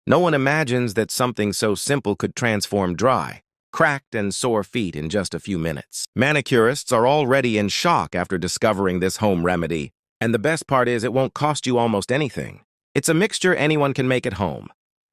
No one imagines that something so simple could transform dry, cracked and sore feet in just a few minutes. Manicurists are already in shock after discovering this home remedy, and the best part is it won't cost you almost anything. It's a mixture anyone can make at home,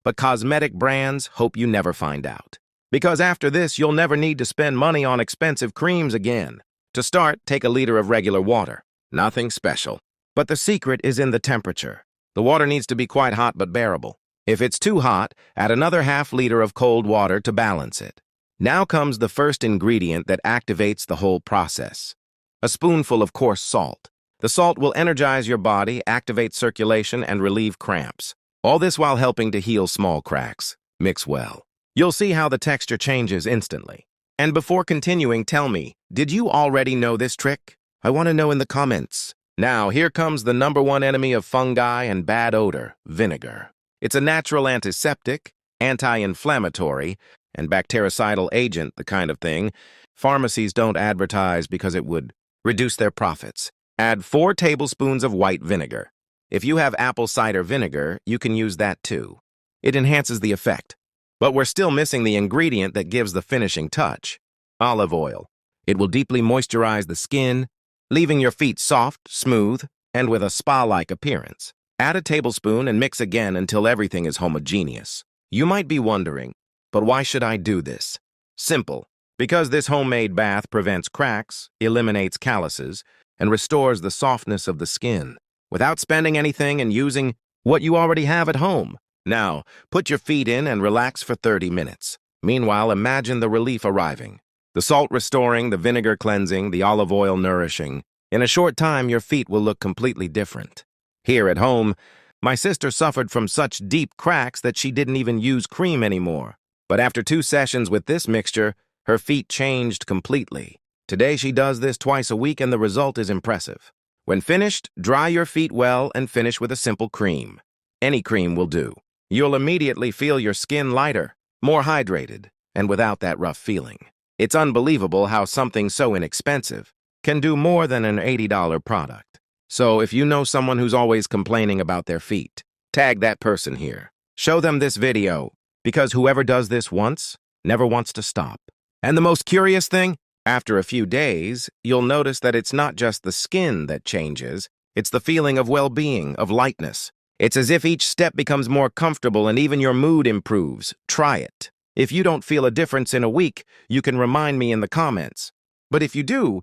but cosmetic brands hope you never find out. Because after this, you'll never need to spend money on expensive creams again. To start, take a liter of regular water. Nothing special. But the secret is in the temperature. The water needs to be quite hot but bearable. If it's too hot, add another half liter of cold water to balance it. Now comes the first ingredient that activates the whole process. A spoonful of coarse salt. The salt will energize your body, activate circulation, and relieve cramps. All this while helping to heal small cracks. Mix well. You'll see how the texture changes instantly. And before continuing, tell me, did you already know this trick? I want to know in the comments. Now, here comes the #1 enemy of fungi and bad odor, vinegar. It's a natural antiseptic, anti-inflammatory, and bactericidal agent, the kind of thing pharmacies don't advertise because it would reduce their profits. Add 4 tablespoons of white vinegar. If you have apple cider vinegar, you can use that too. It enhances the effect. But we're still missing the ingredient that gives the finishing touch: olive oil. It will deeply moisturize the skin, leaving your feet soft, smooth, and with a spa-like appearance. Add a tablespoon and mix again until everything is homogeneous. You might be wondering, but why should I do this? Simple. Because this homemade bath prevents cracks, eliminates calluses, and restores the softness of the skin, without spending anything and using what you already have at home. Now, put your feet in and relax for 30 minutes. Meanwhile, imagine the relief arriving. The salt restoring, the vinegar cleansing, the olive oil nourishing. In a short time, your feet will look completely different. Here at home, my sister suffered from such deep cracks that she didn't even use cream anymore. But after 2 sessions with this mixture, her feet changed completely. Today, she does this twice a week, and the result is impressive. When finished, dry your feet well and finish with a simple cream. Any cream will do. You'll immediately feel your skin lighter, more hydrated, and without that rough feeling. It's unbelievable how something so inexpensive can do more than an $80 product. So if you know someone who's always complaining about their feet, tag that person here. Show them this video, because whoever does this once never wants to stop. And the most curious thing? After a few days, you'll notice that it's not just the skin that changes, it's the feeling of well-being, of lightness. It's as if each step becomes more comfortable and even your mood improves. Try it. If you don't feel a difference in a week, you can remind me in the comments. But if you do,